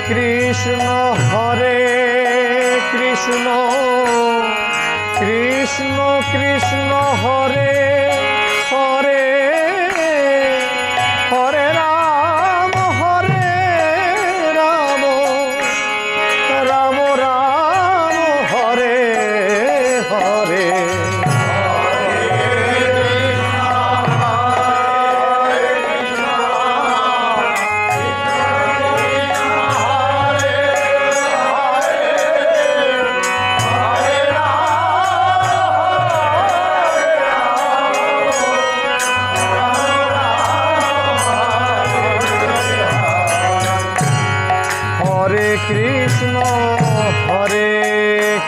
কৃষ্ণ কৃষ্ণ কৃষ্ণ হরে হরে হরে রাম রাম রাম হরে হরে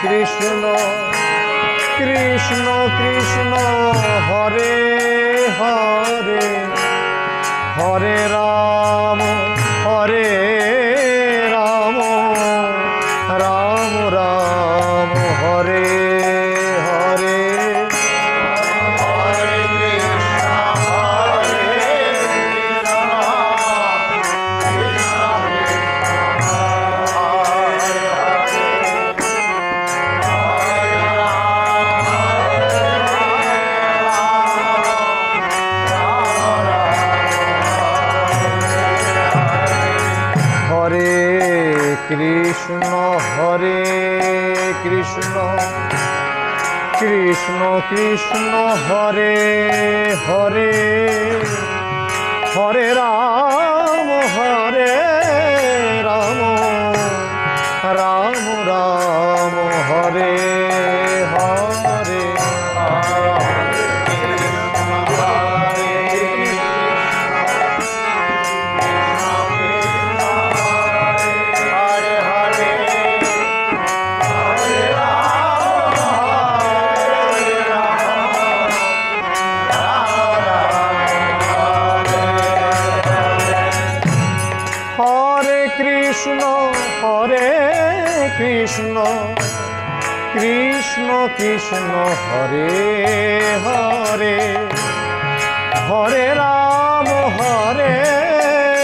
কৃষ্ণ কৃষ্ণ কৃষ্ণ হরে হরে হরে রাম রাম রাম হরে হরে কৃষ্ণ কৃষ্ণ কৃষ্ণ হরে হরে হরে রাম রাম রাম হরে হরে কৃষ্ণ কৃষ্ণ কৃষ্ণ হরে হরে হরে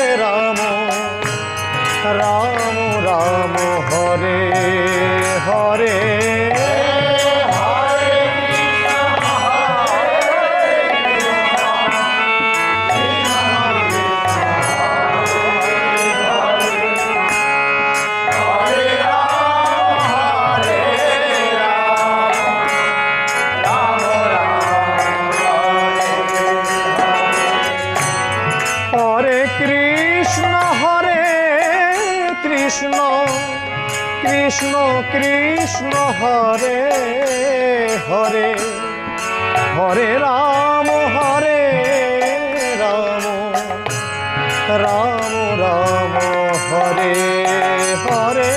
রাম রাম রাম হরে হরে কৃষ্ণ কৃষ্ণ হরে হরে হরে রাম রাম হরে হরে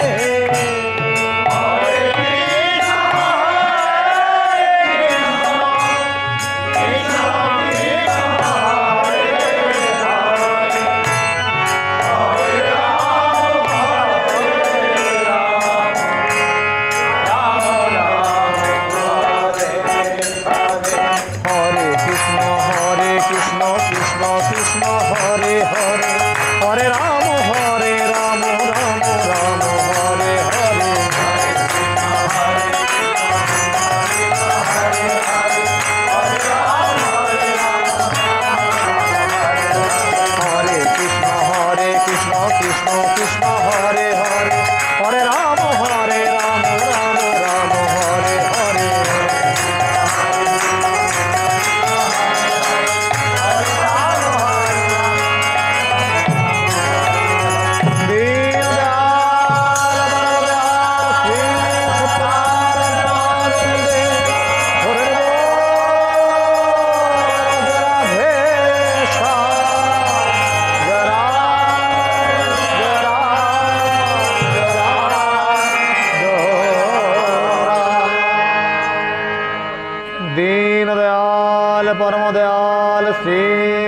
কৃষ্ণ হরে হরে হরে রাম রাম রাম হরে হরে হরে কৃষ্ণ কৃষ্ণ কৃষ্ণ হরে হরে হরে রাম রাম রাম হরে হরে परम दयाल श्री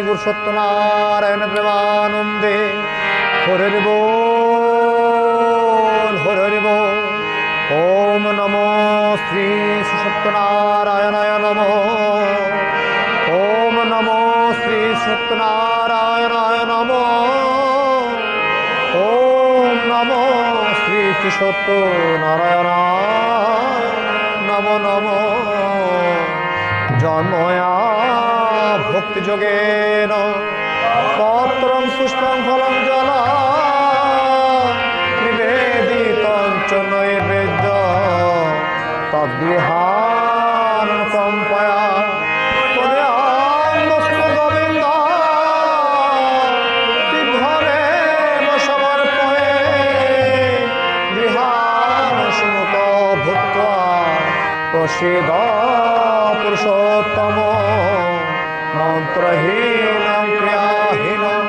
गुरु सत्यनारायण प्रेमानंदे हरे बोल ओम नमो श्री सत्यनारायणाय नमो ओम नमो श्री सत्यनारायणाय नमो ओम नमो সত্য নারায়ণ নম নম জন্ময়া ভক্তিযোগেন পত্রং পুষ্পং ফলং জলা নিবেদিতং চ নৈবেদ্য তদ্বিহান কম্পয়া তদেয়ান্নস্তু গোবিন্দ তীর্ধমেব সমর্পয়ে গৃহাণ সুমুখ ভূত্বা প্রসীদ পুরুষোত্তম মন্ত্রহীনং ক্রিয়াহীনং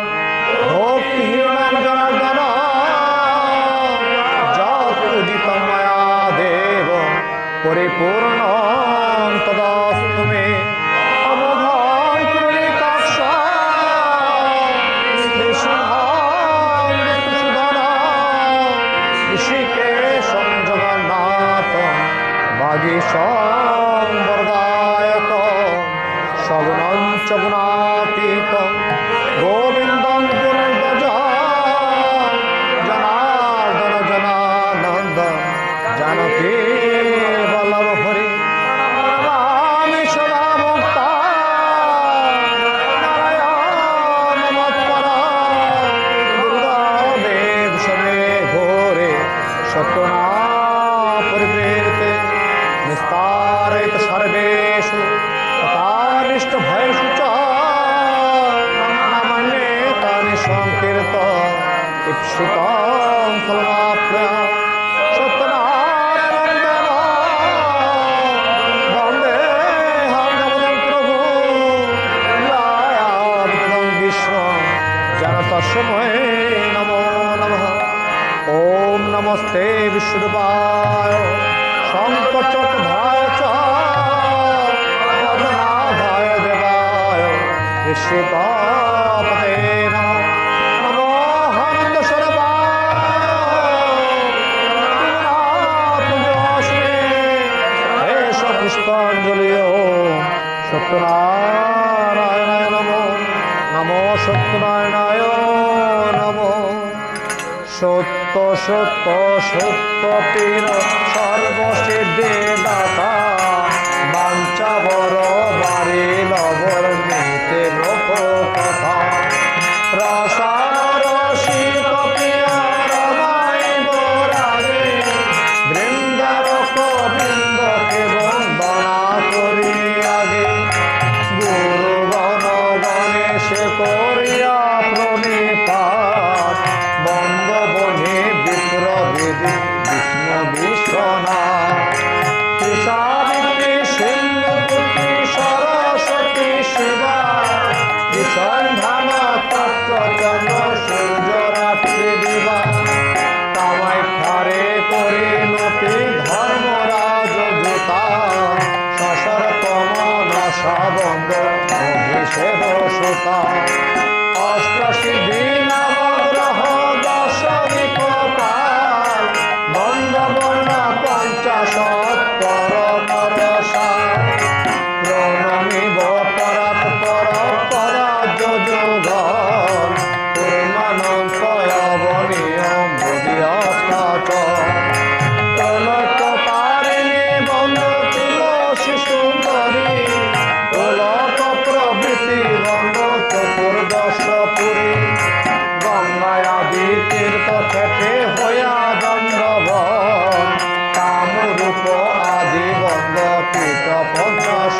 ভক্তিহীনং জনার্দন যৎপূজিতং ময়া দেব পরিপূর্ণং তদাস্তু মে অমোঘং পুরীকাক্ষ নৃসিংহং মৃত্যুসূদনং ঋষিকেশং জগন্নাথং বাগীশং বরদায়কং সগুণং চ গুণাতীতং গোবিন্দং গুণধ্বজং জনার্দন জনানন্দং জানকী বল্লভ হরি নমামি সদা মুক্তা নারায়ণ নমঃপরম গুরুদেব সবে ঘোরে সত্যনা পরিবৃতে নিস্তারিত সর্বেষু তথানিষ্ঠ ভয়েষু চ নামান্যে তানি সংকীর্ত ইপ্সিতং ফলমাপ্নুয়াৎ সত্যনারায়ণং দেবং বন্দেহং জগদং প্রভু লয়াবৃতং বিশ্বং যেন তস্मै নমো নমঃ ওম নমস্তে বিষ্ণুরূপায় শঙ্খচক্রধারায় চ পদ্মনাভায় দেবায় ঋষিকাপতে নমঃ নমো আনন্দ স্বরূপায় এষ পুষ্পাঞ্জলিও সত্যনারায়ণায় নমো নমো সত্যনারায়ণায় নমো সত্য সত্য সত্য পীর সর্বসিদ্ধি দাতা বাঞ্ছা বড় বাড়ি লবর নিতে লোক কথা রসায়ন রসিক প্রিয় রমাই বরাগে বৃন্দারক বৃন্দকে বন্দনা করি আগে গুরুগণ গণেশে করিয়া প্রণিপাত বন্দবনে বিপ্রবিধি বিষ্ণু বিশ্বনাথ ত্রিসাবিত্রী সিন্ধুপুত্রী সরস্বতী শিবা বিসন্ধান তত্ত্ব চন্দ্র সূর্য রাত্রি দিবা কামাখ্যারে পরিণতি ধর্মরাজ জুতা সশরতম নশাবন্ধ অভিষেক সুতা অষ্টসিদ্ধি নবগ্রহ দশমী কপাল বন্দবর্ণ পঞ্চাশত পরমরসা প্রণমিব পরাৎ পর পরাযোগল পূর্ণানন্ত অবনিয়ম বুধিয়স্তাচ তলকতারিণী বন্ধ তুলসী সুন্দরী তোলক প্রভৃতি বন্ধ চতুর্দশ পুরী গঙ্গায়াদি তীর্থ ক্ষেত্রে হইয়া দণ্ডবন কামরূপ আদি বন্ধ কীট পঞ্চাশ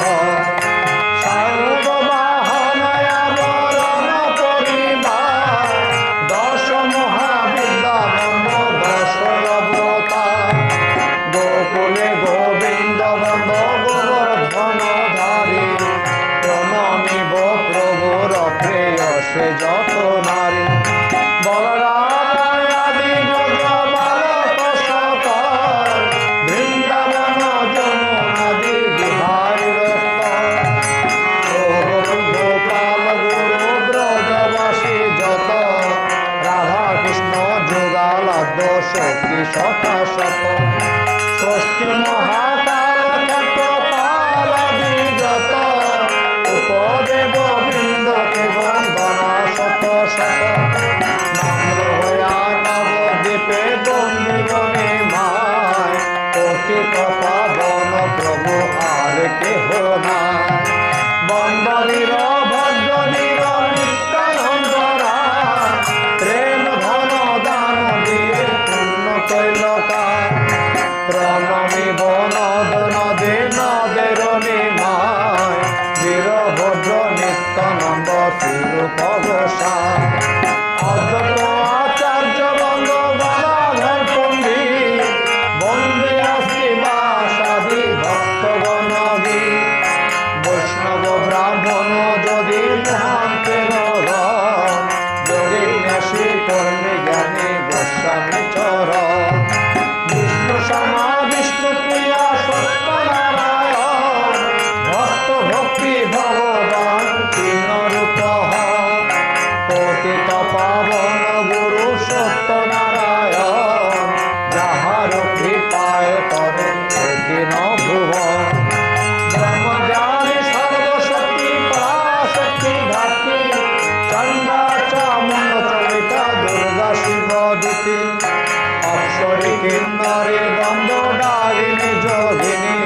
সায়ুধ বাহনয়া বরণ পরিবার দশ মহাবিদ্যা বন্ধ দশ অবতার গোকুলে গোবিন্দ বন্ধ গোবর্ধন ধারী প্রণমিব প্রভুর প্রেয়সে যত নারী বলরাম আদি ব্রজ বালক সকল বৃন্দাবন যমুনাদি বিহারীর প্রভু গোপাল গুরু ব্রজবাসী যত রাধা কৃষ্ণ যুগালাদ্য শক্তি শতা শত ষষ্ঠী মহাকাল খ্যাত পালাদি যত উপদেব বৃন্দকে বন্দনা শত শত নম্র হইয়া নবদ্বীপে বন্দি বনে রূপ গোসা অদ্বৈত আচার্য বন্দ গদাধর পণ্ডিত বন্দে শ্রীবাসাদি ভক্তগণবী বৈষ্ণব ব্রাহ্মণ যদি মহান্তের যদি ন্যাসী কর্মী জ্ঞানী গোস্বামী চর বিষ্ণু সমা বিষ্ণু প্রিয়া সত্যনারায়ণ ভক্ত ভক্তি ভগবান তিন রূপ পতিত পাবন গুরু সত্যনারায়ণ যাহার কৃপায় করে দিন ভুবন ব্রহ্মজ্ঞানী সর্বশক্তি পরাশক্তি ধাত্রী চণ্ডা চামুণ্ড চলিতা দুর্গা শিব দুতি অক্ষরী কিন্নরী বন্দ ডারিণী যোগিনী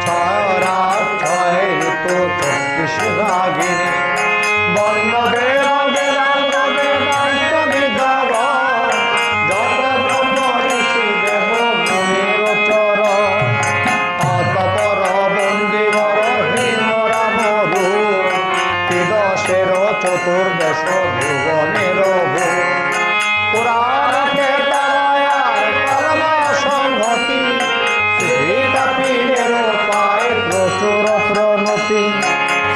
ছয় রাত ছয় ঋতু ৩৬ রাগিনী বর্ণ বেদ বেদান্ত বেদান্ত বিদ্যাগণ যত ব্রহ্ম ঋষি দেব মুনির চর অতপর বন্দিবর হিম রাম রূপ ত্রিদশের চতুর্দশ ভুবনের ভূপ পুরাণ কেতরায়ার কর্ম সংহতি শ্রীতা পীরের পায় প্রচুর প্রণতি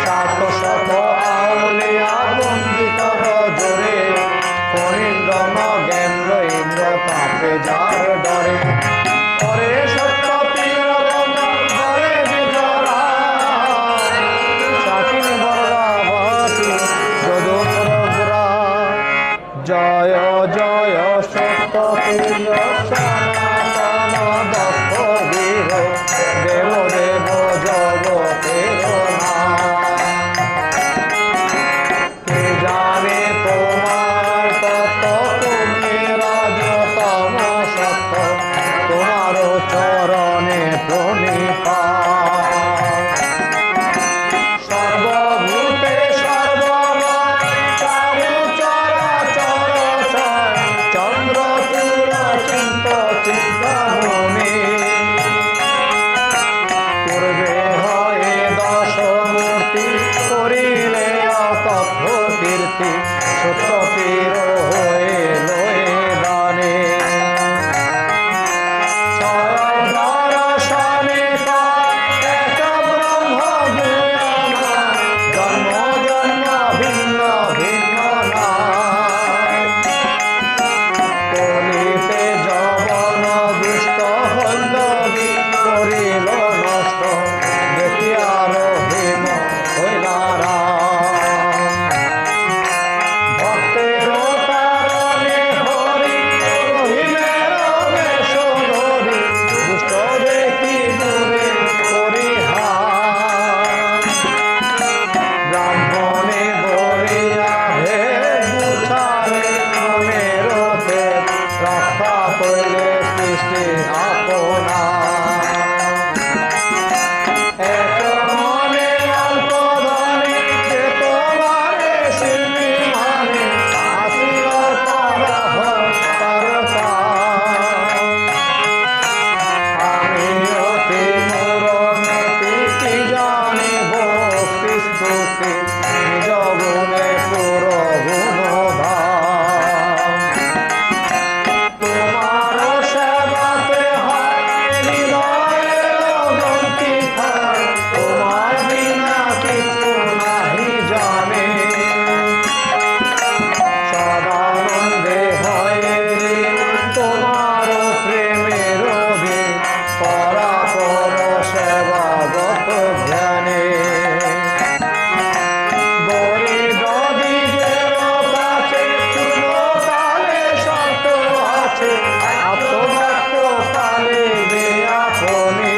শত শত আউলিয়া বন্দিত জোরে ফণীন্দ্র নগেন্দ্র ইন্দ্র তাপে যার ডরে করে সত্য পীর ঘরে বিজরা সাকিনী বরদাবতী যদুপুরপুরা জয় জয় সত্য পীর সনাতন দত্ত বীর দেব দেব জগতের নাম কে জানে তোমার তত্ত্ব তুমি রাজতম সত্য তোমার চরণে প্রণিপাত সর্বভূতে সর্বময় চারু চরাচর চয় চন্দ্র চূড় চিন্ত চিন্তামণি পূর্বে হয়ে দশমূর্তি করিলে অতথ্য কীর্তি সত্য পীর হয়ে লয়ে দানে ছয় দর্শনে এক ব্রহ্ম গুণ জন্ম জন্ম ভিন্ন ভিন্ন নাম কলিতে যবন দুষ্ট হইল করিল নষ্ট দেখিয়ার ভীম হইলা রাম ভক্তের কারণে হরি রহিমের বেশ ধরি দুষ্ট দেখি দূরে পরিহার ব্রাহ্মণে বলিয়া হে গুছারে মনের ভেদ রক্ষা কইলে সৃষ্টি আপনা এক মনে অল্প ধনে যে তোমারে শিল্পী মানে আসিল পরহ তারকা আমি অতি মূরমতি কি জানি ভক্তি স্তুতি নিজ গুণে পুর গুণধাম তোমার সেবাতে হয় হৃদয়ের গন্তি হয় তোমার বিনা কিছু নাহি জানে সদানন্দে হয় তোমার প্রেমের অধীন পরাপর সেবাগত ধ্যানে বরি দদিজের কাছে চূর্ণকালে শত আছে আত্মভক্ত কালে বেয়াপনে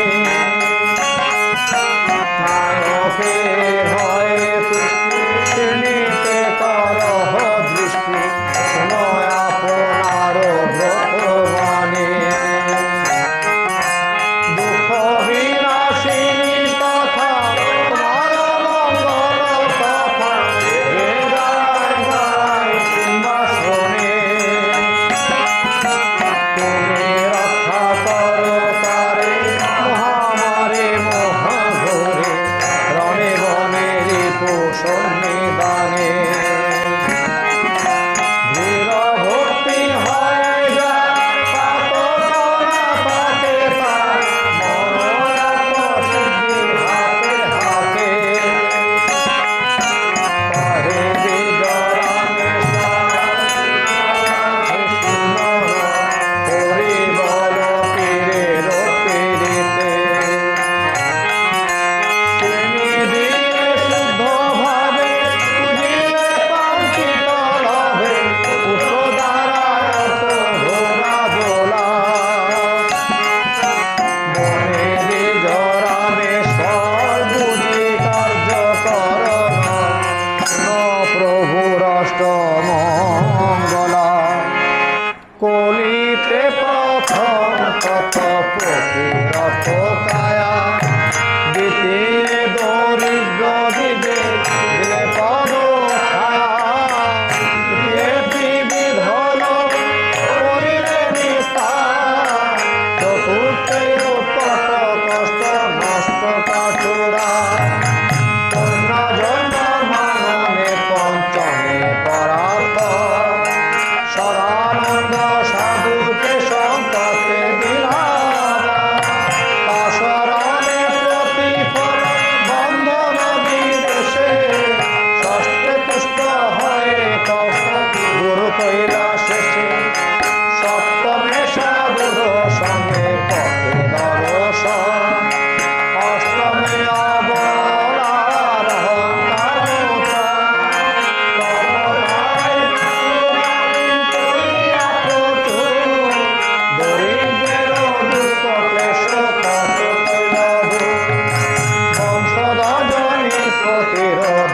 নায়কের হয় তুষ্টি শ্রেণীতে করহ দৃষ্টি শুনয় আপনার ব্রতবাণী দুঃখ বিনাশিনী তথা তোমার মঙ্গল কথা হে গায় গায় সিংহাসনে তুমি রক্ষা করো তারে মহামারে মহাঘোরে রণে বনে রিপু সন্নিধানে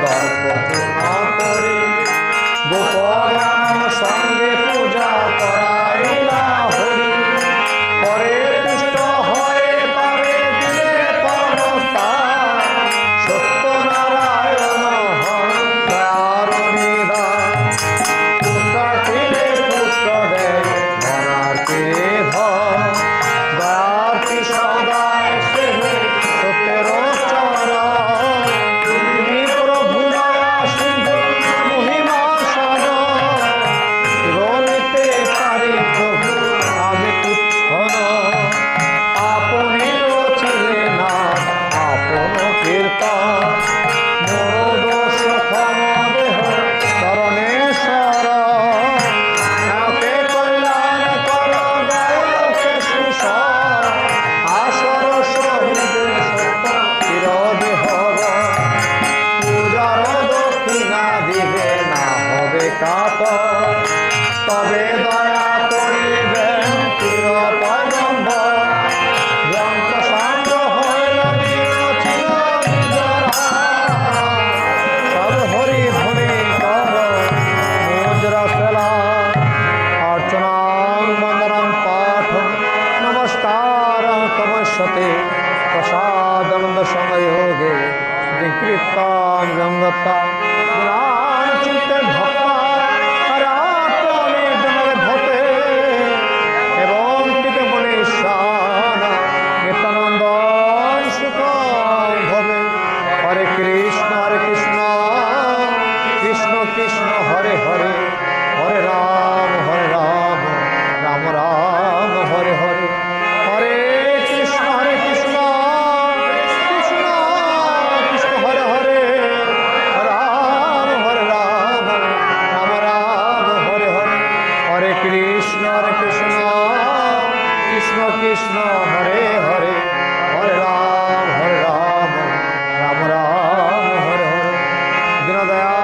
দর্প পূর্ণ করে গোপরাম সঙ্গে পূজা করাইলা হরি পরে তুষ্ট হয়ে পাবে দিলে পরস্তার সত্যনারায়ণ হর নিদান পুত্র ছিলে পুত্র দেয় ধনার তীরে ধর দয়ার্থী সদায় সেবে সত্যের চরণ তুমি প্রভু দয়া সিন্ধু মহিমা সাগর গণিতে পারি প্রভু আমি তুচ্ছ নয় আপনি রচিলে না আপন কীর্তন মোর দোষ ক্ষম দেহ চরণেশ্বর নাকে কল্যাণ কর গায়কে সুসর আসর সহিতে সত্য চিরদেহ পূজার দক্ষিণা দিবে না হবে কাতর তবে দয়া করিবেন চির পয়গম্বর যন্ত্র সান্দ্র হইল চির বিজরা সব হরি হরি কর মুদ্রা সেলা अर्चनां वन्दनं पाठं नमस्कारं तमस्यते प्रसादनन्दसंयोगे विकृतां गङ्गता ज्ञानचित्ते भक्ता हरात्मे जनगभते एवं टिके मनीषाण नित्यानन्दं सुखं भवे हरे कृष्ण कृष्ण कृष्ण हरे हरे हरे राम राम राम हरे हरे हरे कृष्ण कृष्ण कृष्ण हरे हरे राम राम राम हरे हरे हरे कृष्ण कृष्ण कृष्ण हरे हरे हरे राम राम राम हरे हरे दीनदयाल